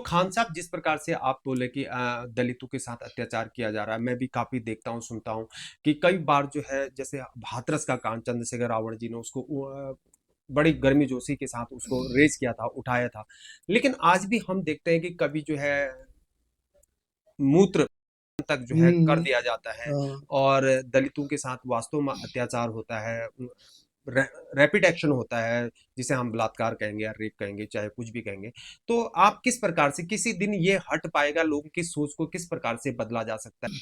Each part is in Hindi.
खान साहब, जिस प्रकार से आप बोले कि दलितों के साथ अत्याचार किया जा रहा है, मैं भी काफी देखता हूँ, सुनता हूँ कि कई बार जो है, जैसे हाथरस का कांड चंद्रशेखर रावण जी ने उसको बड़ी गर्मजोशी के साथ उसको रेज किया था, उठाया था। लेकिन आज भी हम देखते हैं कि कभी जो है मूत्र तक जो है कर हम्म। दिया जाता है, हाँ। और दलितों के साथ वास्तव में अत्याचार होता है। रै, रैपिड एक्शन होता है, जिसे हम बलात्कार कहेंगे या रेप कहेंगे, चाहे कुछ भी कहेंगे। तो आप किस प्रकार से किसी दिन ये हट पाएगा, लोगों की सोच को किस प्रकार से बदला जा सकता है?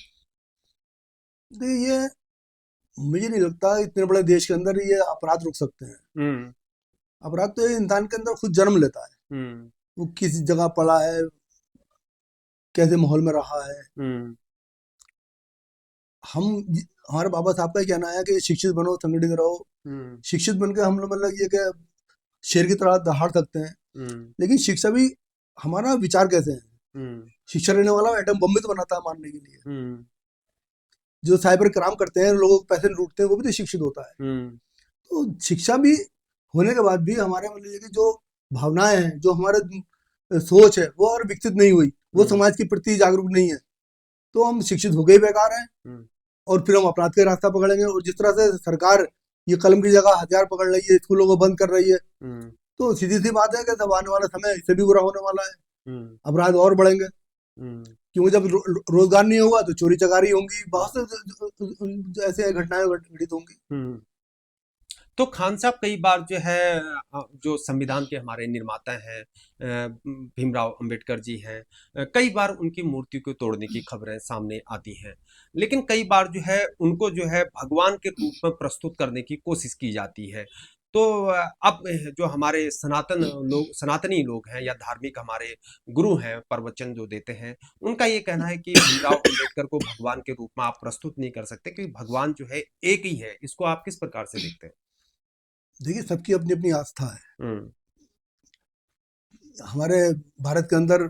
देखिए, ये मुझे नहीं लगता इतने बड़े देश के अंदर ये अपराध रुक सकते हैं। हम्म। अपराध तो ये इंसान के अंदर खुद जन्म लेता है। हम्म। वो किस जगह पड़ा है, कैसे माहौल में रहा है। हम्म। हम हमारे बाबा साहब का ही कहना है कि शिक्षित बनो, संगठित रहो। हम्म। शिक्षित बन के हम लोग मतलब ये कि शेर की तरह दहाड़ सकते हैं। हम्म। लेकिन शिक्षा भी, हमारा विचार कैसे है। हम्म। शिक्षा लेने वाला एटम बम भी तो बनाता है मारने के लिए। हम्म। जो साइबर क्राइम करते हैं, लोगों को पैसे लूटते हैं, वो भी तो शिक्षित होता है। हम्म। तो शिक्षा भी होने के बाद भी हमारे मतलब ये कि जो भावनाएं हैं, जो हमारे सोच है, वो और विकसित नहीं हुई, वो हम्म। समाज के प्रति जागरूक नहीं है, तो हम शिक्षित हो गए बेकार हैं। हम्म। और फिर हम अपराध का रास्ता पकड़ेंगे। और जिस तरह से सरकार ये कलम की जगह हथियार पकड़ रही है, स्कूलों को बंद कर रही है, हम्म। तो सीधी सी बात है कि तब आने वाला समय इससे भी बुरा होने वाला है। हम्म। अपराध और बढ़ेंगे, हम्म। क्योंकि जब रोजगार नहीं होगा तो चोरी चकारी होंगी, हम्म। बहुत से ऐसे घटनाएं घटित होंगी। हम्म। तो खान साहब, कई बार जो है जो संविधान के हमारे निर्माता हैं, भीमराव अंबेडकर जी हैं, कई बार उनकी मूर्ति को तोड़ने की खबरें सामने आती हैं। लेकिन कई बार जो है उनको जो है भगवान के रूप में प्रस्तुत करने की कोशिश की जाती है। तो अब जो हमारे सनातनी लोग हैं या धार्मिक हमारे गुरु हैं, प्रवचन जो देते हैं, उनका ये कहना है कि भीमराव अंबेडकर को भगवान के रूप में आप प्रस्तुत नहीं कर सकते, क्योंकि भगवान जो है एक ही है। इसको आप किस प्रकार से देखते हैं? देखिए, सबकी अपनी अपनी आस्था है। हुँ। हमारे भारत के अंदर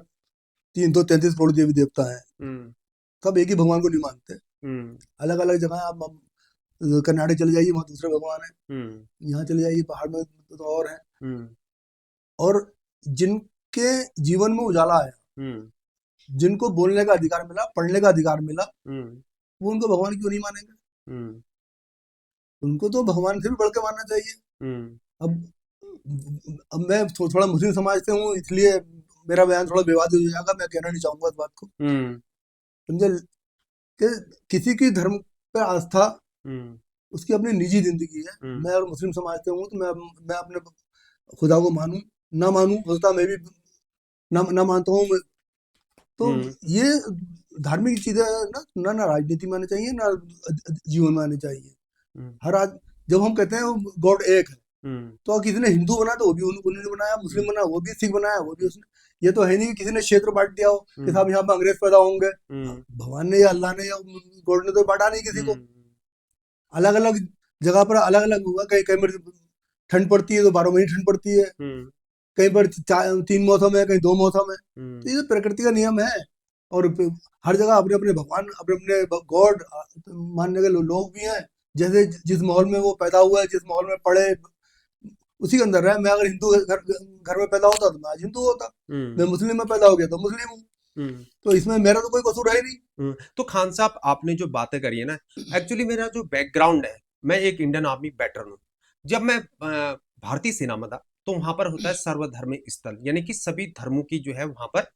333 करोड़ देवी देवता हैं। हुँ। सब एक ही भगवान को नहीं मानते। हुँ। अलग अलग जगह आप कर्नाटक चले जाइए, वहाँ दूसरे भगवान है। हुँ। यहाँ चले जाइए पहाड़ में तो और है। हुँ। और जिनके जीवन में उजाला आया, हुँ। जिनको बोलने का अधिकार मिला, पढ़ने का अधिकार मिला, हुँ। वो उनको भगवान क्यों नहीं मानेंगे। हुँ। उनको तो भगवान से भी बढ़ के मानना चाहिए। हुँ। अब मैं थोड़ा मुस्लिम समाज से हूँ, इसलिए मेरा बयान थोड़ा विवादित हो जाएगा। मैं कहना नहीं चाहूंगा इस बात को, हुँ। समझे, कि किसी की धर्म पर आस्था हुँ। उसकी अपनी निजी जिंदगी है। हुँ। मैं और मुस्लिम समाज से हूँ, तो मैं अपने खुदा को मानूं ना मानूं, होता मैं भी ना मानता हूँ मैं। तो हुँ। ये धार्मिक चीजें ना ना ना राजनीति में आनी चाहिए, ना जीवन में आनी चाहिए। हुँ। हर आज जब हम कहते हैं गॉड एक है, हुँ। तो किसी ने हिंदू बना तो वो भी उन्हीं ने बनाया, मुस्लिम हुँ। बना वो भी, सिख बनाया वो भी उसने। ये तो है नहीं कि किसी ने क्षेत्र बांट दिया हो कि हुँ। साहब यहाँ पे अंग्रेज पैदा होंगे। हुँ। भगवान ने या अल्लाह ने या गॉड ने तो बांटा नहीं किसी को। हुँ। अलग अलग जगह पर अलग अलग हुआ। कहीं कहीं पर ठंड पड़ती है तो 12 महीने ठंड पड़ती है। हुँ। कहीं पर 3 मौसम है, कहीं 2 मौसम है। तो हुँ। ये तो प्रकृति का नियम है। और हर जगह अपने अपने भगवान, अपने अपने गॉड मानने के लोग भी हैं। जैसे जिस माहौल में वो पैदा हुआ है, जिस माहौल में पढ़े, उसी के अंदर रहे। मैं अगर हिंदू घर में पैदा होता तो मैं आज हिंदू होता। मैं हुँ। मुस्लिम में पैदा हो गया तो मुस्लिम हूँ। हुँ। तो इसमें मेरा तो कोई कसूर है ही नहीं। तो खान साहब, आपने जो बातें करी है ना, एक्चुअली मेरा जो बैकग्राउंड है, मैं एक इंडियन आर्मी वेटरन हूँ। जब मैं भारतीय सेना में था, तो वहाँ पर होता है सर्वधर्म स्थल, यानी कि सभी धर्मों की जो है वहाँ पर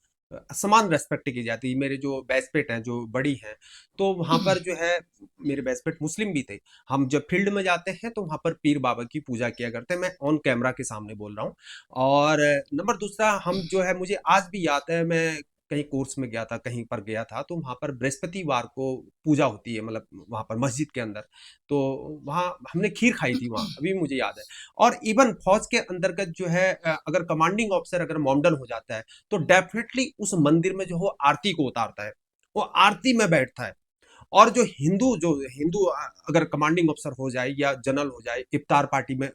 समान रेस्पेक्ट की जाती है। मेरे जो बैचमेट हैं, जो बड़ी हैं, तो वहाँ पर जो है मेरे बैचमेट मुस्लिम भी थे। हम जब फील्ड में जाते हैं तो वहाँ पर पीर बाबा की पूजा किया करते हैं। मैं ऑन कैमरा के सामने बोल रहा हूँ। और नंबर दूसरा, हम जो है, मुझे आज भी याद है, मैं कहीं कोर्स में गया था, कहीं पर गया था, तो वहाँ पर बृहस्पतिवार को पूजा होती है, मतलब वहाँ पर मस्जिद के अंदर। तो वहाँ हमने खीर खाई थी वहाँ, अभी भी मुझे याद है। और इवन फौज के अंतर्गत जो है, अगर कमांडिंग ऑफिसर अगर मॉमडन हो जाता है, तो डेफिनेटली उस मंदिर में जो हो आरती को उतारता है, वो आरती में बैठता है। और जो हिंदू अगर कमांडिंग ऑफिसर हो जाए या जनरल हो जाए, इफ्तार पार्टी में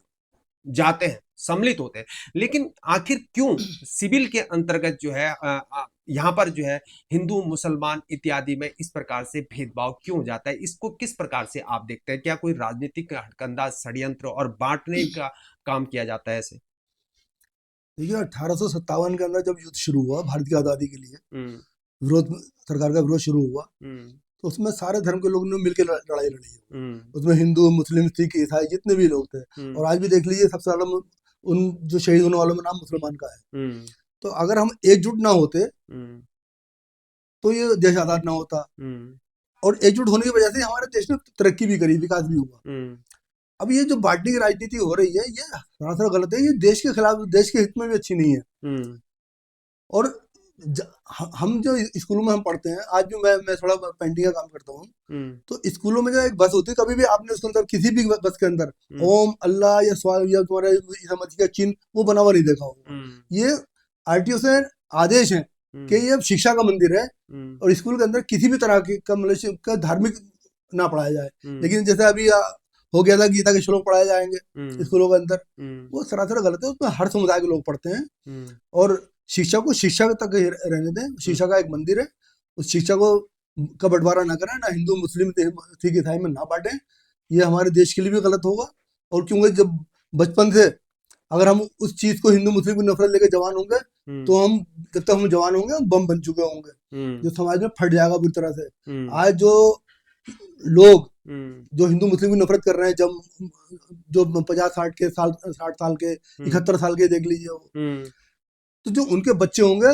जाते हैं, सम्मिलित होते हैं। लेकिन आखिर क्यों सिविल के अंतर्गत जो है यहाँ पर जो है हिंदू मुसलमान इत्यादि में इस प्रकार से भेदभाव क्यों हो जाता है? इसको किस प्रकार से आप देखते हैं? क्या कोई राजनीतिक हथकंडा, षड्यंत्र और बांटने का काम किया जाता है ऐसे? देखिए 1857 के अंदर जब युद्ध शुरू हुआ भारत की आज़ादी के लिए, हम्म विरोध सरकार का विरोध शुरू हुआ, हम्म तो उसमें सारे धर्म के लोगों ने मिलकर लड़ाई लड़ी है। हम्म उसमें हिंदू, मुस्लिम, सिख, ईसाई जितने भी लोग थे, और हम्म आज भी देख लीजिए सबसे ज्यादा उन जो शहीद होने वालों में नाम मुसलमान का है। हम्म तो अगर हम एकजुट ना होते हम्म तो ये देश आजाद ना होता, हम्म और एकजुट होने की वजह से हमारे देश ने तरक्की भी करी, विकास भी हुआ। हम्म अब ये जो बांटने की राजनीति हो रही है ये सरासर गलत है, ये देश के खिलाफ, देश के हित में भी अच्छी नहीं है। हम्म और हम जो स्कूलों में हम पढ़ते हैं, आज भी मैं थोड़ा पेंटिंग का काम करता हूँ, हम्म तो स्कूलों में जो एक बस होती है, कभी भी आपने उसके अंदर किसी भी बस के अंदर हम्म ओम, अल्लाह या स्वामी या तुम्हारा ईसा मसीह का चिन्ह वो बना हुआ नहीं देखा होगा। हम्म ये आरटीओ से आदेश है कि हम्म ये अब शिक्षा का मंदिर है, हम्म और स्कूल के अंदर किसी भी तरह की का मतलब का धार्मिक ना पढ़ाया जाए। हम्म लेकिन जैसे अभी हो गया था, गीता के श्लोक पढ़ाए जाएंगे हम्म स्कूलों के अंदर, हम्म वो सरासर गलत है। उसमें हर समुदाय के लोग पढ़ते हैं, हम्म और शिक्षा को शिक्षा तक ही रहने दें। हम्म शिक्षा का एक मंदिर है, उस शिक्षा को का बंटवारा ना करें, ना हिंदू, मुस्लिम, सिख, ईसाई में ना बांटें। ये हमारे देश के लिए भी गलत होगा। और क्योंकि जब बचपन से अगर हम उस चीज को, हिंदू मुस्लिम की नफरत लेके जवान होंगे, हम्म तो हम जब तक हम जवान होंगे हम बम बन चुके होंगे, हम्म जो समाज में फट जाएगा बुरी तरह से। हम्म आज जो लोग हम्म जो हिंदू मुस्लिम की नफरत कर रहे हैं, जब जो 50 60 के साल, 60 साल के, हम्म 71 साल के देख लीजिए वो, हम्म तो जो उनके बच्चे होंगे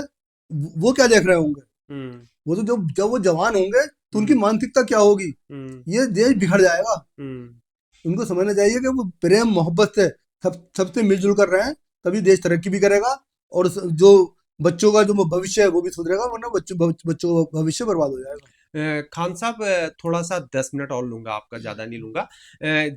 वो क्या देख रहे होंगे? हम्म वो तो जब वो जवान होंगे तो उनकी हम्म मानसिकता क्या होगी? हम्म ये देश बिगड़ जाएगा। हम्म उनको समझना चाहिए कि वो प्रेम मोहब्बत से सबसे मिलजुल कर रहे हैं, तभी देश तरक्की भी करेगा, और जो बच्चों का जो भविष्य है वो भी सुधरेगा, वरना बच्चों का भविष्य बर्बाद हो जाएगा। खान साहब, थोड़ा सा 10 मिनट और लूंगा आपका, ज्यादा नहीं लूंगा।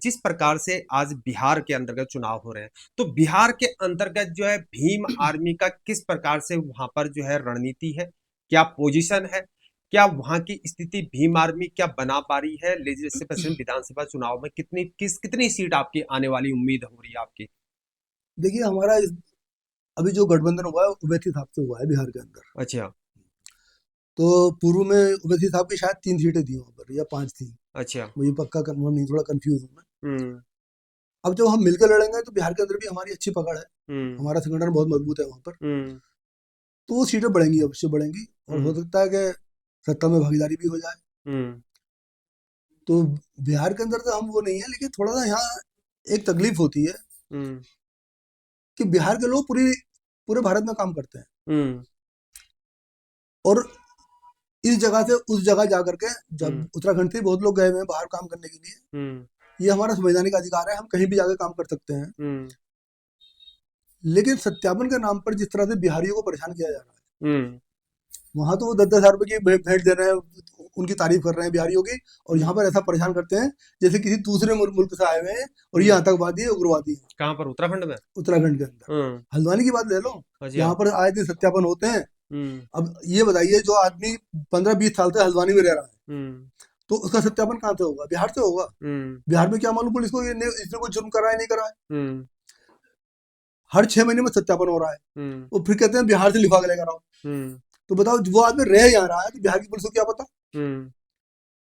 जिस प्रकार से आज बिहार के अंतर्गत चुनाव हो रहे हैं, तो बिहार के अंतर्गत जो है भीम आर्मी का किस प्रकार से वहां पर जो है रणनीति है, क्या पोजीशन है, क्या वहां की स्थिति भीम आर्मी क्या बना पा रही है? लेजिस्लेटिव असेंबली विधानसभा चुनाव में कितनी सीट आपकी आने वाली उम्मीद हो रही है आपकी? देखिए हमारा अभी जो गठबंधन हुआ है ओवैसी साहब से हुआ है बिहार के अंदर। अच्छा। तो पूर्व में ओवैसी साहब की शायद 3 सीटें थी वहां पर, या 5 थी, अच्छा। मुझे पक्का कंफर्म नहीं, थोड़ा कंफ्यूज हूँ मैं। हम्म अब जब हम मिलकर लड़ेंगे तो बिहार के अंदर भी हमारी अच्छी पकड़ है, हम्म हमारा संगठन बहुत मजबूत है वहां पर, हम्म तो वो सीटें बढ़ेंगी, अवश्य बढ़ेंगी, और हो हम्म सकता है कि सत्ता में भागीदारी भी हो जाए। हम्म तो बिहार के अंदर तो हम वो नहीं है, लेकिन थोड़ा सा यहाँ एक तकलीफ होती है हम्म कि बिहार के लोग पूरे भारत में काम करते हैं, हम्म और इस जगह से उस जगह जा करके, जब हम्म उत्तराखंड से बहुत लोग गए हुए हैं बाहर काम करने के लिए, हम्म ये हमारा संवैधानिक अधिकार है, हम कहीं भी जाकर काम कर सकते हैं। हम्म लेकिन सत्यापन के नाम पर जिस तरह से बिहारियों को परेशान किया जा रहा है, हम्म वहां तो वो 10-10 हजार रुपए की भेंट दे रहे हैं, उनकी तारीफ कर रहे हैं बिहारियों की, और यहाँ हम्म पर ऐसा परेशान करते हैं जैसे किसी दूसरे मुल्क से आए हुए हैं, और ये हम्म आतंकवादी है, उग्रवादी है। कहाँ पर, उत्तराखंड में? उत्तराखंड के अंदर हम्म हल्द्वानी की बात ले लो, अच्छा। यहाँ पर आए दिन सत्यापन होते हैं। हम्म अब ये बताइए, जो आदमी 15-20 साल से हल्द्वानी में रह रहा है, हम्म तो उसका सत्यापन कहाँ से होगा? बिहार से होगा। हम्म बिहार में क्या मालूम पुलिस को इसने कोई जुर्म करा है नहीं करा है। हम्म हर 6 महीने में सत्यापन हो रहा है, हम्म वो फिर कहते हैं बिहार से लिखवा के लेकर आओ। हम्म तो बताओ, वो आदमी रह यहाँ रहा है तो बिहार की पुलिस को क्या पता? हम्म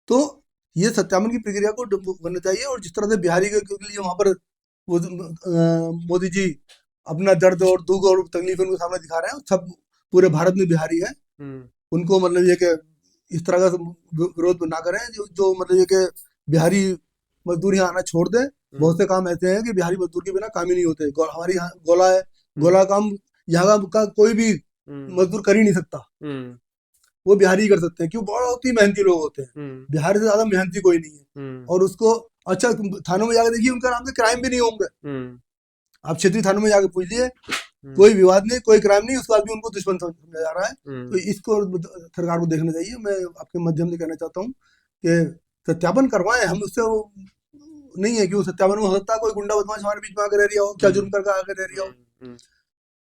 तो ये सत्यापन की प्रक्रिया को बनना चाहिए, और जिस तरह से बिहारी के लिए वहां पर वो मोदी जी अपना दर्द और दुख और तकलीफ उनके सामने दिखा रहे हैं, सब पूरे भारत में बिहारी है, हम्म उनको मतलब ये कि इस तरह का विरोध ना करें, जो मतलब ये कि बिहारी मजदूर यहाँ आना छोड़ दें। बहुत हम्म से काम ऐसे हैं कि बिहारी मजदूर के बिना काम ही नहीं होते। हमारी यहाँ गोला है, हम्म गोला काम यहाँ का कोई भी हम्म मजदूर कर ही नहीं सकता, हम्म वो बिहारी ही कर सकते हैं। क्यों? बहुत ही मेहनती लोग होते हैं, हम्म बिहार से ज्यादा मेहनती कोई नहीं है। हम्म और उसको अच्छा, थानों में जाकर देखिए, उनका नाम से क्राइम भी नहीं होंगे। हम्म आप क्षेत्रीय थानों में जाकर पूछ लिए, हम्म कोई विवाद नहीं, कोई क्राइम नहीं, उसके बाद भी उनको दुश्मन समझा जा रहा है। तो हम्म इसको सरकार को देखना चाहिए। मैं आपके माध्यम से कहना चाहता हूँ कि सत्यापन करवाएं, हम उससे नहीं है कि वो सत्यापन में हो सकता है कोई गुंडा बदमाश हमारे बीच में आकर रह रहा हो, क्या जुर्म करके आकर रह रहा हो। हम्म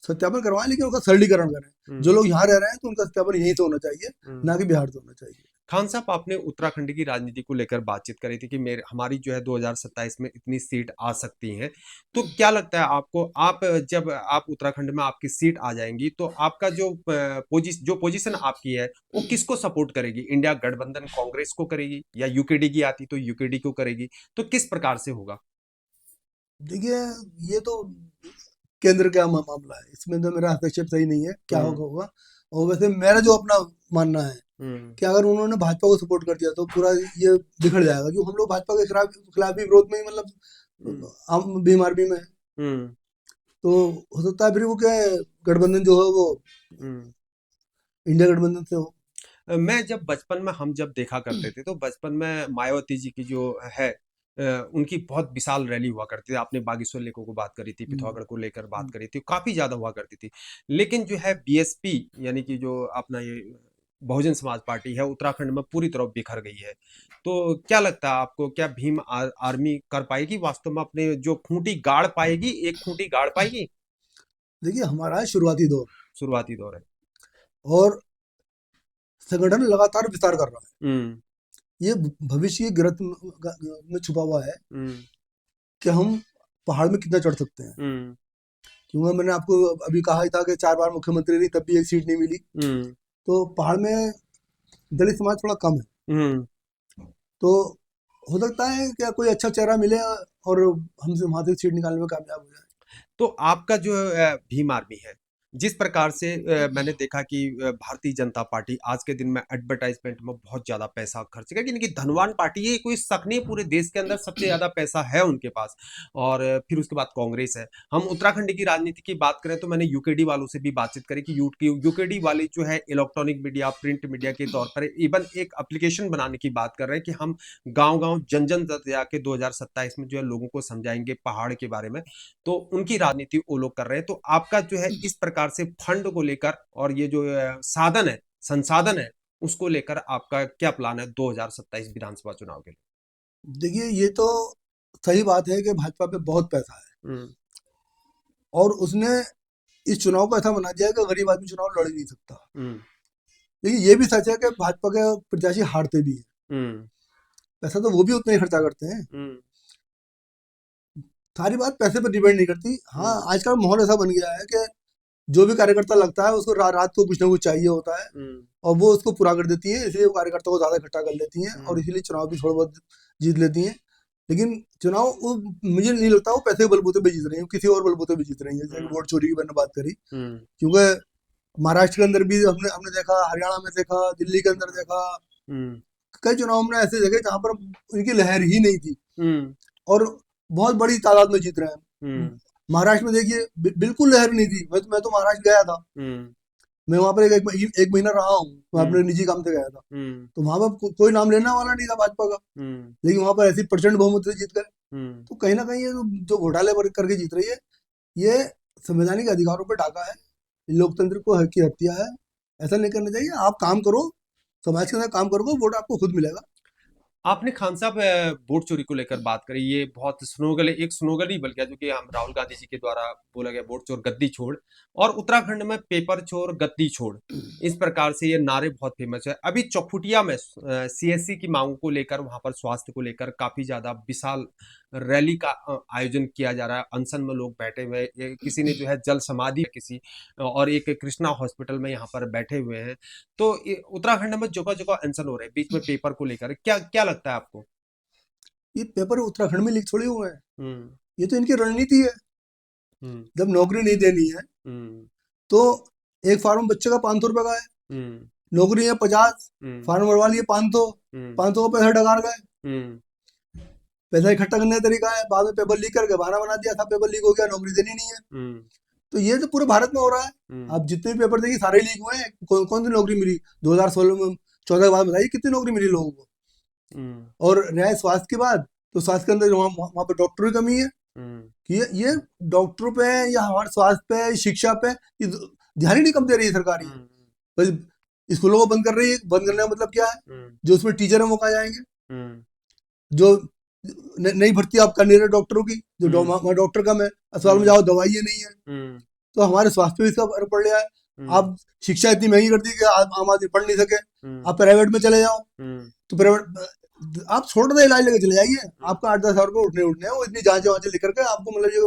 सत्यापन करवाएं, लेकिन उसका सरलीकरण करें। जो हम्म लोग यहाँ रह रहे हैं तो उनका सत्यापन यहीं से होना चाहिए, हम्म ना कि बिहार से होना चाहिए। खान साहब, आपने उत्तराखंड की राजनीति को लेकर बातचीत करी थी कि मेरे हमारी जो है 2027 में इतनी सीट आ सकती हैं, तो क्या लगता है आपको, आप जब आप उत्तराखंड में आपकी सीट आ जाएंगी तो आपका जो पोजीशन आपकी है वो किसको सपोर्ट करेगी? इंडिया गठबंधन कांग्रेस को करेगी, या यूकेडी की आती तो यूकेडी को करेगी? तो किस प्रकार से होगा? देखिए, ये तो केंद्र का मामला है, इसमें तो मेरा हस्तक्षेप सही नहीं है, क्या हम्म, होगा। और वैसे मेरा जो अपना मानना है कि अगर उन्होंने भाजपा को सपोर्ट कर दिया तो पूरा ये बिखर जाएगा, क्योंकि हम लोग भाजपा के खिलाफ ही विरोध में ही, हम्म, मतलब हम भीम आर्मी में हैं। हम्म, तो हो सकता है फिर वो क्या है, गठबंधन जो है वो हम्म। इंडिया गठबंधन से हो। मैं जब बचपन में हम जब देखा करते थे तो बचपन में मायावती जी की जो है उनकी बहुत विशाल रैली हुआ करती थी। आपने बागेश्वर लेको को बात करी थी, हम्म, पिथौरागढ़ को लेकर बात हम्म। करी थी, काफी ज्यादा हुआ करती थी। लेकिन जो है बीएसपी यानी कि जो अपना ये बहुजन समाज पार्टी है उत्तराखंड में पूरी तरह बिखर गई है। तो क्या लगता है आपको, क्या भीम आर्मी कर पाएगी वास्तव में अपने जो खूंटी गाड़ पाएगी, एक खूंटी गाड़ पाएगी? देखिए, हमारा है शुरुआती दौर, शुरुआती दौर है। और संगठन लगातार विस्तार कर रहा है। हम्म, ये भविष्य की गिरफ्त में छुपा हुआ है हम्म, कि हम पहाड़ में कितना चढ़ सकते हैं। हम्म, क्योंकि मैंने आपको अभी कहा ही था कि 4 बार मुख्यमंत्री रही, तब भी एक सीट नहीं मिली। हम्म, तो पहाड़ में दलित समाज थोड़ा कम है। हम्म। तो हो सकता है कि कोई अच्छा चेहरा मिले और हमसे वहां से सीट निकालने में कामयाब हो जाए। तो आपका जो भीम आर्मी है, जिस प्रकार से मैंने देखा कि भारतीय जनता पार्टी आज के दिन में एडवर्टाइजमेंट में बहुत ज्यादा पैसा खर्च करती है, यानी कि धनवान पार्टी है, कोई शक नहीं, पूरे देश के अंदर सबसे ज्यादा पैसा है उनके पास। और फिर उसके बाद कांग्रेस है। हम उत्तराखंड की राजनीति की बात करें तो मैंने यूकेडी वालों से भी बातचीत करी कि यूकेडी वाले जो है इलेक्ट्रॉनिक मीडिया, प्रिंट मीडिया के तौर पर इवन एक एप्लीकेशन बनाने की बात कर रहे हैं कि हम गांव गांव जन जन तक जाके 2027 में जो है लोगों को समझाएंगे पहाड़ के बारे में। तो उनकी राजनीति वो लोग कर रहे हैं। तो आपका जो है इस प्रकार से फंड को लेकर और ये जो साधन है, संसाधन है, उसको लेकर आपका क्या प्लान है 2027 विधानसभा चुनाव के लिए? देखिए, ये तो सही बात है कि भाजपा पे बहुत पैसा है, हम्म, और उसने इस चुनाव को ऐसा बना दिया है कि गरीब आदमी चुनाव लड़ ही नहीं सकता। हम्म, लेकिन ये भी सच है कि भाजपा के प्रत्याशी हारते भी हैं। हम्म, पैसा तो वो भी उतना ही खर्चा करते हैं। हम्म, सारी बात पैसे पर डिपेंड नहीं करती। हाँ, हम्म, आजकल माहौल ऐसा बन गया है कि जो भी कार्यकर्ता लगता है उसको रात को कुछ ना कुछ चाहिए होता है, हम्म, और वो उसको पूरा कर देती है, इसलिए वो कार्यकर्ता को ज्यादा इकट्ठा कर लेती हैं, और हम्म, इसीलिए चुनाव भी थोड़ा बहुत जीत लेती हैं। लेकिन चुनाव वो, मुझे नहीं लगता वो पैसे के बलबूते पे जीत रही है, किसी और बलबूते पे जीत रही है, जैसे कि हम्म, वोट चोरी की मैंने बात करी। हम्म, क्योंकि महाराष्ट्र के अंदर भी हमने हमने देखा, हरियाणा में देखा, दिल्ली के अंदर देखा, हम्म, कई चुनाव में ऐसे जगह जहां पर उनकी लहर ही नहीं थी, हम्म, और बहुत बड़ी तादाद में जीत रहे हैं। हम्म, महाराष्ट्र में देखिए, बिल्कुल लहर नहीं थी। मैं तो महाराष्ट्र गया था, हम्म, मैं वहां पर एक महीना रहा हूँ, मैं अपने हम्म, निजी काम से गया था। हम्म, तो वहां पर कोई नाम लेने वाला नहीं था भाजपा का, हम्म, लेकिन वहां पर ऐसी प्रचंड बहुमत से जीत गए। हम्म। तो कहीं ना कहीं ये जो घोटाले करके जीत रही है, ये संवैधानिक अधिकारों पर डाका है, लोकतंत्र को की हत्या है। ऐसा नहीं करना चाहिए। आप काम करो, समाज के अंदर काम करोगे, वोट आपको खुद मिलेगा। आपने खान साहब वोट चोरी को लेकर बात करी, ये बहुत स्लोगन है, एक स्लोगन ही बन गया जो कि हम राहुल गांधी जी के द्वारा बोला गया, वोट चोर गद्दी छोड़। और उत्तराखंड में पेपर चोर गद्दी छोड़, इस प्रकार से ये नारे बहुत फेमस है। अभी चौखुटिया में सीएससी की मांगों को लेकर, वहां पर स्वास्थ्य को लेकर काफी ज्यादा विशाल रैली का आयोजन किया जा रहा है। अनशन में लोग बैठे हुए हैं, किसी ने जो है जल समाधि, किसी और एक कृष्णा हॉस्पिटल में यहाँ पर बैठे हुए हैं। तो उत्तराखंड में जगह जगह अनशन हो रहे हैं बीच में पेपर को लेकर, क्या क्या लगता है आपको? ये पेपर उत्तराखंड में लीक थोड़ी हुए हैं, हम्म, ये तो इनकी रणनीति है। हम्म, जब नौकरी नहीं देनी है, हम्म, तो एक फार्म बच्चे का 500 रुपए का है, हम्म, नौकरी है 50, हम्म, फार्म भरवा लिए 500, हम्म, 500 का पैसा डकार गए। हम्म, पैसा इकट्ठा करने का तरीका है, बाद में पेपर लीक करके बहाना बना दिया था, पेपर लीक हो गया, नौकरी देनी नहीं है। हम्म, तो ये तो पूरे भारत में हो रहा है। हम्म, आप जितने भी पेपर देखिए सारे लीक हुए हैं। कौन सी नौकरी मिली 2016 में, 14 के बाद बताइए कितनी नौकरी मिली लोगों को। हम्म, और रहे स्वास्थ्य की बात, तो स्वास्थ्य के अंदर वहाँ पे डॉक्टर की कमी है। हम्म, कि ये डॉक्टरों पे या हमारे स्वास्थ्य पे, शिक्षा पे ये ध्यान ही नहीं कम दे रही है सरकार। ये हम्म, बस स्कूलों को बंद कर रही है। बंद करने का मतलब क्या है? हम्म, जो उसमें टीचर है वो कहाँ जाएंगे? हम्म, जो नई भर्ती आप कर नहीं रहे डॉक्टरों की, जो हम्म, डॉक्टर कम है, अस्पताल में हम्म, जाओ दवाइयाँ नहीं है। हम्म, तो हमारे स्वास्थ्य पे भी इसका फर्क पड़ रहा है। हम्म, आप शिक्षा इतनी महंगी कर दी कि आम आदमी पढ़ नहीं सके। हम्म, आप प्राइवेट में चले जाओ, हम्म, तो प्राइवेट आप छोड़ दे, इलाज लेके चले जाइए, हम्म, आपका 8-10 हज़ार रुपये उठने उठने हैं। वो इतनी जांच वाँच लिख करके आपको मतलब ये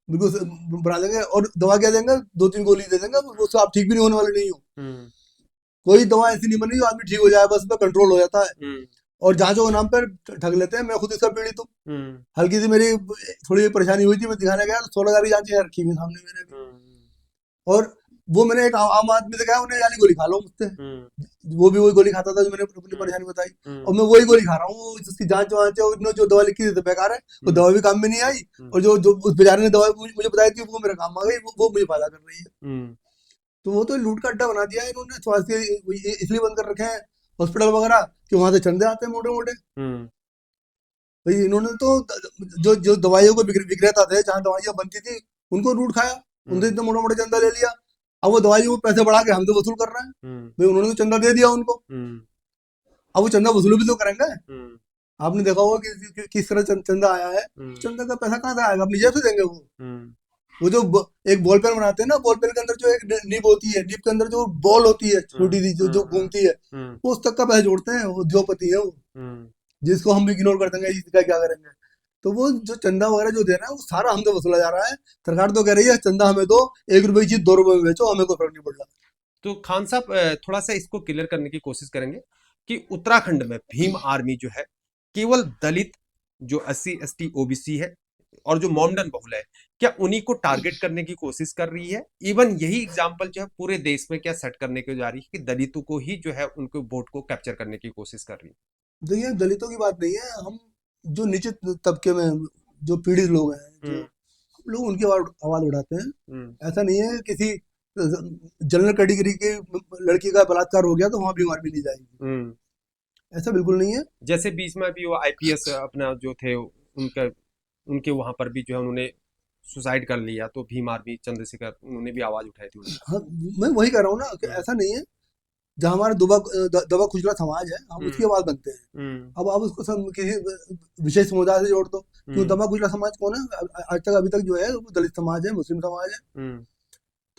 बिल्कुल बना देंगे, और दवा क्या देंगे, 2-3 गोली दे देंगे, उससे आप ठीक भी नहीं होने वाले नहीं हो। हम्म, कोई दवा ऐसी नहीं बनी जो आदमी ठीक हो जाए, बस उसका कंट्रोल हो जाता है। हम्म, और जांचों के नाम पर ठग लेते हैं। मैं खुद इसका पीड़ित हूँ। हम्म हल्की सी मेरी थोड़ी परेशानी हुई थी, मैं दिखाने गया तो 16,000 की जांचें रखी हुई सामने मेरे भी। हम्म और वो मैंने एक आम आदमी से कहा, उन्हें जाली गोली खा लो मुझसे। हम्म वो भी वही गोली खाता था जो मैंने अपनी हम्म परेशानी बताई, और हम्म मैं वही गोली खा रहा हूँ जिसकी जांच वांच है। उन्होंने जो दवा लिखी थी तो बेकार है, वो हम्म दवा भी काम में नहीं आई। हम्म और जो जो उस बेचारे ने दवा मुझे बताई थी वो मेरे काम आ गई, वो मुझे फायदा कर रही है। हम्म तो वो तो लूट का अड्डा बना दिया है इन्होंने। स्वास्थ्य इसलिए बंद कर रखे हैं हॉस्पिटल वगैरह कि वहां से चंदे आते हैं मोटे मोटे। हम्म भाई इन्होंने तो जो जो दवाइयों को विक्रेता थे, जहाँ दवाइयाँ बनती थी, उनको लूट खाया। उनसे हम्म इतना मोटा मोटा चंदा ले लिया। अब वो दवाइयों को पैसे बढ़ा के हमसे वसूल कर रहे हैं। हम्म भाई उन्होंने तो चंदा दे दिया उनको, हम्म अब वो चंदा वसूल भी तो करेंगे। हम्म आपने देखा होगा किस तरह चंदा आया है। हम्म चंदा का पैसा कहाँ से आएगा, अपनी जेब से देंगे वो। हम्म वो जो एक बॉल पेन बनाते हैं ना, बॉल पेन के अंदर जो एक निब होती है, निब के अंदर जो बॉल होती है छोटी सी जो जो हम्म घूमती है, हम्म वो उस तक का पैसा जोड़ते हैं। वो उद्योगपति है वो, हम्म जिसको हम इग्नोर कर देंगे, इसका क्या करेंगे। तो वो जो चंदा वगैरह जो दे रहा है वो सारा हमसे वसूला जा रहा है। सरकार तो कह रही है चंदा हमें दो, 1 रुपए की चीज 2 रुपए में बेचो, हमें कोई फर्क नहीं पड़ रहा। तो खान साहब थोड़ा सा इसको क्लियर करने की कोशिश करेंगे कि उत्तराखंड में भीम आर्मी जो है केवल दलित जो SC ST OBC है और जो मोमडन बहुल है, क्या उन्हीं को टारगेट करने की कोशिश कर रही है? इवन यही एग्जाम्पल जो है पूरे देश में क्या सेट करने की जा रही है कि दलितों को ही जो है उनके वोट को कैप्चर करने की कोशिश कर रही है? देखिए दलितों की बात नहीं है, हम जो निश्चित तबके में जो पीड़ित लोग हैं, जो हम्म हम लोग उनकी आवाज उठाते हैं। हम्म ऐसा नहीं है किसी जनरल कैटेगरी की लड़की का बलात्कार हो गया तो वहां भी मार भी ली जाएगी, हम्म ऐसा बिल्कुल नहीं है। जैसे बीच में अभी वो IPS अपना जो थे उनका उनके वहां पर भी जो है उन्होंने सुसाइड कर लिया, तो भीम आर्मी चंद्रशेखर उन्होंने भी आवाज उठाई थी उनकी। हाँ, मैं वही कह रहा हूँ ना कि हम्म ऐसा नहीं है। जहाँ हमारा दबा कुचला समाज है, हम उसकी हम्म आवाज बनते हैं। हम्म अब आप उसको किसी विशेष समुदाय से जोड़ दो। क्यों, हम्म दबा कुचला समाज कौन है? आज तक अभी तक जो है वो दलित समाज है, मुस्लिम समाज है। हम्म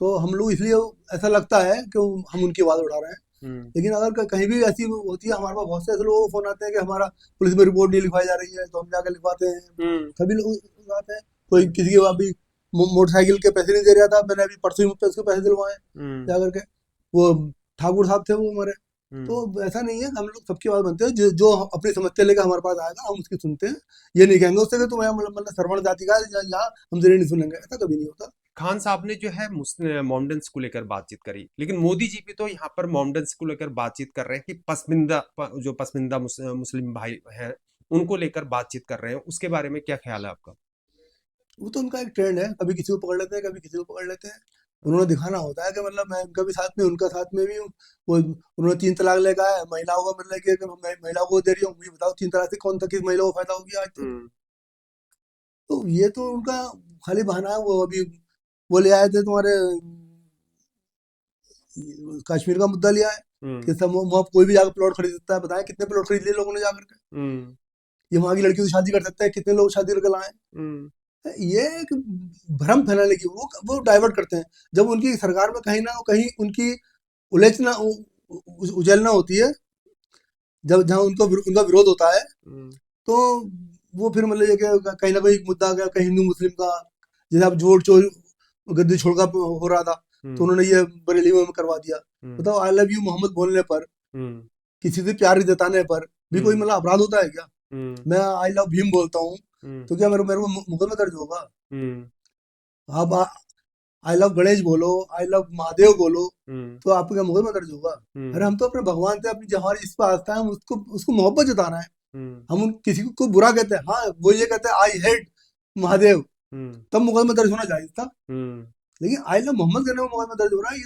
तो हम लोग इसलिए ऐसा लगता है कि हम उनकी आवाज उठा रहे हैं। हम्म लेकिन अगर कहीं भी ऐसी होती है, हमारे पास बहुत से ऐसे लोगों को फोन आते हैं कि हमारा पुलिस में रिपोर्ट नहीं लिखवाई जा रही है, तो हम जाकर लिखवाते हैं। हम्म सभी लोग आते हैं। कोई किसी के अभी मोटरसाइकिल के पैसे नहीं दे रहा था, मैंने अभी परसों ही मुझ पे उसके पैसे दिलवाए हम्म जाकर के। वो ठाकुर साहब थे वो हमारे। तो हम्म ऐसा नहीं है, हम लोग सबकी बात बनते हैं। जो अपनी समस्या लेकर हमारे पास आएगा हम उसकी सुनते हैं। ये नहीं कहेंगे उससे कि तुम मतलब श्रवण जाति का है, यहाँ हम तेरी नहीं सुनेंगे, ऐसा कभी नहीं होता। खान साहब ने जो है मोमडन्स को लेकर बातचीत करी, लेकिन मोदी जी भी तो यहाँ पर मोमडन्स को लेकर बातचीत कर रहे हैं कि जो पसमिंदा मुस्लिम भाई हैं उनको लेकर बातचीत कर रहे हैं, उसके बारे में क्या ख्याल है आपका? वो तो उनका एक ट्रेंड है, कभी किसी को पकड़ लेते हैं, कभी किसी को पकड़ लेते हैं। उन्होंने दिखाना होता है कि मतलब मैं उनका भी साथ में उनका साथ में भी हूँ। वो उन्होंने 3 तलाक लेकर है, महिलाओं को मतलब कि मैं महिलाओं को दे रही हूँ। मुझे बताओ 3 तलाक से कौन सा किस महिला को फायदा हो गया आज तक? हम्म तो ये तो उनका खाली बहाना है। वो अभी वो ले आए थे तुम्हारे कश्मीर का मुद्दा लिया है हम्म कि सब वहाँ कोई भी जाकर प्लॉट खरीद सकता है। बताएं कितने प्लॉट खरीद लिए लोगों ने जाकर के? हम्म ये वहां की लड़कियों से शादी कर सकते हैं, कितने लोग शादी करके लाए? हम्म ये एक भ्रम फैलाने की वो डाइवर्ट करते हैं। जब उनकी सरकार में कहीं ना कहीं उनकी उलझना उजलना होती है, जब जहाँ उनका विरोध होता है, हम्म तो वो फिर मतलब ये कि कहीं ना कहीं एक मुद्दा आ गया, कहीं हिंदू मुस्लिम का। जैसे अब जोड़ चोर गद्दी छोड़ का हो रहा था, तो हम्म उन्होंने ये बरेली में करवा दिया। हम्म बताओ, आई लव यू मोहम्मद बोलने पर, हम्म किसी से प्यार जताने पर भी कोई हम्म मतलब अपराध होता है क्या? हम्म मैं आई लव भीम बोलता हूँ हम्म तो क्या मेरे को मुकदमा दर्ज होगा? हम्म आप आई लव गणेश बोलो, आई लव महादेव बोलो, हम्म तो आपका क्या मुकदमा दर्ज होगा? अरे हम्म हम तो अपने भगवान से, अपनी जो हमारी जिस पर आस्था है, हम उसको उसको मोहब्बत जता रहे हैं। हम्म हम किसी को बुरा कहते हैं, हाँ वो ये कहते हैं आई हेट महादेव, हम्म तब मुकदमा दर्ज होना चाहिए था। हम्म लेकिन आई लव मोहम्मद कहने में मुकदमा दर्ज हो रहा है।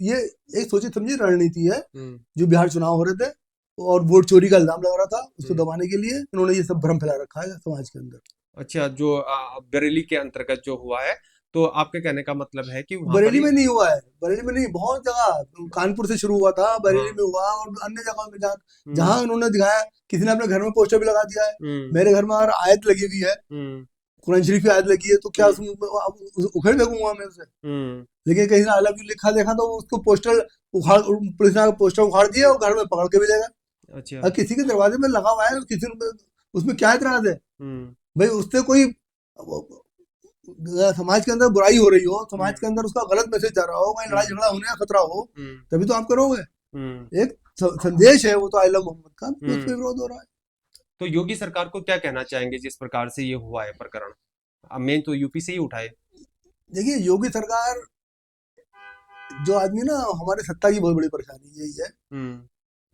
ये एक सोची समझी रणनीति है। हम्म जो बिहार चुनाव हो रहे थे और वोट चोरी का इल्जाम लग रहा था, उसको हम्म दबाने के लिए इन्होंने ये सब भ्रम फैला रखा है समाज के अंदर। अच्छा, जो बरेली के अंतर्गत जो हुआ है, तो आपके कहने का मतलब है कि वहां पर बरेली ही। में नहीं हुआ है, बरेली में नहीं, बहुत जगह कानपुर से शुरू हुआ था, बरेली हाँ में हुआ और अन्य जगहों में जहाँ हम्म जहाँ उन्होंने दिखाया। किसी ने अपने घर में पोस्टर भी लगा दिया है। हम्म मेरे घर में अगर आयत लगी हुई है, हम्म कुरान शरीफ की आयत लगी है, तो क्या हम्म उखेड़ फेंकूंगा मैं उसे? हम्म लेकिन कहीं ना आई लव यू लिखा देखा तो उसको पोस्टर उखाड़, पुलिस ने पोस्टर उखाड़ दिया और घर में पकड़ के भी ले गए। अच्छा और किसी के दरवाजे में लगा हुआ है, किसी ने, उसमें क्या एतराज है? हम्म भाई उससे कोई समाज के अंदर बुराई हो रही हो, समाज हम्म के अंदर उसका गलत मैसेज जा रहा हो, कहीं लड़ाई हम्म झगड़ा होने का खतरा हो, हम्म तभी तो आप करोगे। हम्म एक संदेश है वो तो आई लव मोहम्मद का, तो उस पर हम्म विरोध हो रहा है। तो योगी सरकार को क्या कहना चाहेंगे जिस प्रकार से ये हुआ है प्रकरण? अब मेन तो यूपी से ही उठाए। देखिए, योगी सरकार, जो आदमी ना, हमारे सत्ता की बहुत बड़ी परेशानी यही है हम्म।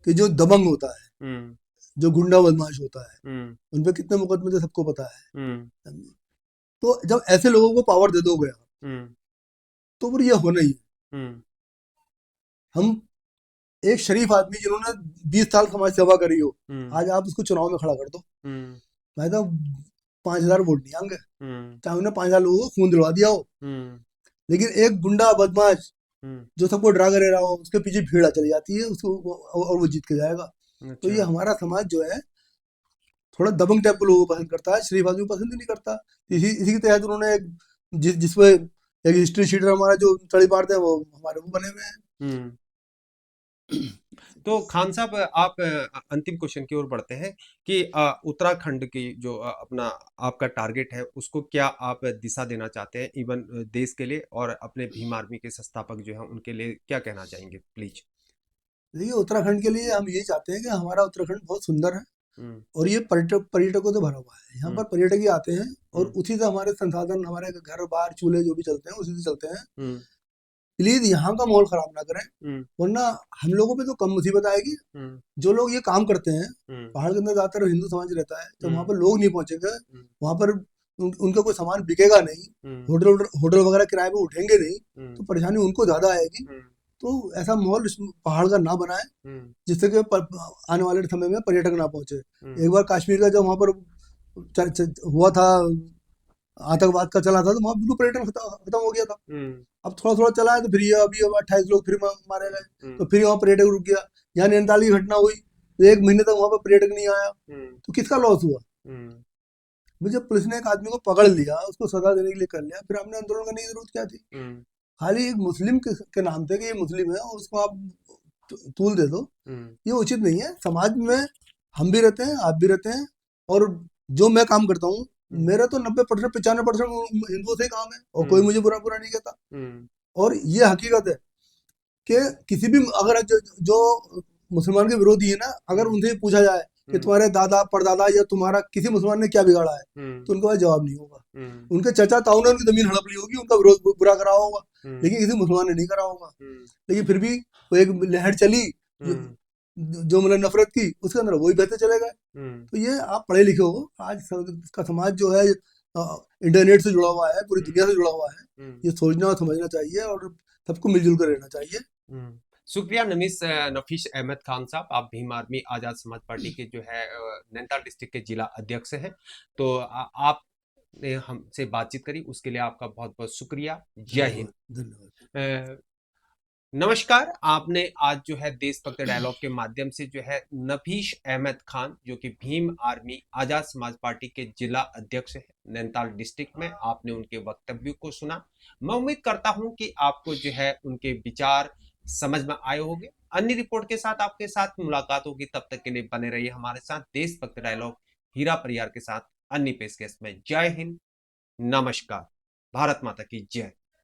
कि जो दबंग होता है, हम्म। जो गुंडा बदमाश होता है, हम्म। उन पे कितने मुकदमे थे सबको पता है। हम्म। समझे? तो जब ऐसे लोगों को पावर दे दोगे आप, हम्म। तो फिर ये होना ही है। हम्म। हम एक शरीफ आदमी जिन्होंने 20 साल समाज सेवा करी हो, हम्म। आज आप उसको चुनाव में खड़ा कर दो, हम्म। भाई साहब 5,000 वोट नहीं आएंगे, हम्म। चाहे उन्हें 5,000 लोगों को खून दिलवा दिया हो। हम्म। लेकिन एक गुंडा बदमाश हम्म। जो सबको डरा करे रहा हो, उसके पीछे भीड़ चली जाती है उसको, और वो जीत के जाएगा। तो अच्छा। ये हमारा समाज जो है, थोड़ा दबंग टाइप के लोगों को पसंद करता है, शरीफ आदमी को पसंद ही नहीं करता। इसी के तहत उन्होंने जिसपे एक हिस्ट्री शीटर हमारा जो तड़ी पाड़ते हैं, वो हमारे वो बने हुए हैं। हम्म। तो खान साहब, आप अंतिम क्वेश्चन की ओर बढ़ते हैं कि उत्तराखंड की जो अपना आपका टारगेट है उसको क्या आप दिशा देना चाहते हैं इवन देश के लिए, और अपने भीम आर्मी के संस्थापक जो हैं उनके लिए क्या कहना चाहेंगे प्लीज? देखिए, उत्तराखंड के लिए हम ये चाहते हैं कि हमारा उत्तराखंड बहुत सुंदर है, हम्म। और ये पर्यटकों से भरा हुआ है। यहाँ हम्म। पर पर्यटक ही आते हैं, और हम्म। उसी से हमारे संसाधन, हमारे घर बार चूल्हे जो भी चलते हैं, उसी से चलते हैं। हम्म। प्लीज यहाँ का माहौल खराब ना करें, हम्म। वरना हम लोगों पे तो कम मुसीबत आएगी। हम्म। जो लोग ये काम करते हैं, हम्म। पहाड़ के अंदर ज्यादातर हिंदू समाज रहता है, जब वहाँ हम्म। पर लोग नहीं पहुंचेंगे, हम्म। वहाँ पर उनका कोई सामान बिकेगा नहीं, हम्म। होटल होटल वगैरह किराए पे उठेंगे नहीं, हम्म। तो परेशानी उनको ज्यादा आएगी। हम्म। तो ऐसा माहौल इस पहाड़ का ना बनाए, हम्म। जिससे कि आने वाले समय में पर्यटक ना पहुंचे। हम्म। एक बार कश्मीर का जब वहाँ पर हुआ था, आतंकवाद का चला था, तो वहाँ बिल्कुल पर्यटन खत्म हो गया था। हम्म। अब थोड़ा थोड़ा चला है, तो फिर ये अभी अब 28 लोग फिर मारे गए, तो हम्म। फिर वहाँ पर्यटक रुक गया। यहाँ नैनीताल की घटना हुई, तो 1 महीने तक वहाँ पर पर्यटक नहीं आया, हम्म। तो किसका लॉस हुआ? हम्म। मुझे पुलिस ने एक आदमी को पकड़ लिया, उसको सजा देने के लिए कर लिया, फिर हमने आंदोलन करने की जरूरत क्या थी? हम्म। खाली एक मुस्लिम के नाम पे कि ये मुस्लिम है, और उसको आप तूल दे दो, हम्म। ये उचित नहीं है। समाज में हम भी रहते हैं, आप भी रहते हैं, और जो मैं काम करता हूँ, हम्म। मेरा तो 90% 95% हिंदुओं से ही काम है, और कोई हम्म। मुझे बुरा बुरा नहीं कहता। हम्म। और ये हकीकत है कि किसी भी, अगर जो मुसलमान के विरोधी है ना, अगर हम्म। उनसे पूछा जाए कि हम्म। तुम्हारे दादा परदादा या तुम्हारा किसी मुसलमान ने क्या बिगाड़ा है, हम्म। तो उनका जवाब नहीं होगा। हम्म। उनके चचा ताऊ ने उनकी जमीन हड़प ली होगी, उनका विरोध बुरा करा होगा, हम्म। लेकिन किसी मुसलमान ने नहीं करा होगा। हम्म। लेकिन फिर भी वो एक लहर चली, जो हम्म। जो मतलब नफरत की, उसके अंदर वही बहते चले गए। हम्म। तो ये आप पढ़े लिखे हो, आज का समाज जो है इंटरनेट से जुड़ा हुआ है, पूरी हम्म। दुनिया से जुड़ा हुआ है। हम्म। ये सोचना और समझना चाहिए, और सबको मिलजुल कर रहना चाहिए। हम्म। शुक्रिया नफीस अहमद खान साहब, आप भीम आर्मी आजाद समाज पार्टी के जो है नैनीताल डिस्ट्रिक्ट के जिला अध्यक्ष हैं। तो आपने हमसे बातचीत करी उसके लिए आपका बहुत बहुत शुक्रिया। जय धन्यवाद, हिंद। धन्यवाद। अ, नमस्कार। आपने आज जो है देशभक्त डायलॉग के माध्यम से जो है नफीस अहमद खान, जो कि भीम आर्मी आजाद समाज पार्टी के जिला अध्यक्ष है नैनीताल डिस्ट्रिक्ट में, आपने उनके वक्तव्य को सुना। मैं उम्मीद करता हूं कि आपको जो है उनके विचार समझ में आए होंगे। अन्य रिपोर्ट के साथ आपके साथ मुलाकात होगी, तब तक के लिए बने रहिए हमारे साथ। देशभक्त डायलॉग हीरा परियार के साथ अन्य पेशकश में। जय हिंद, नमस्कार, भारत माता की जय।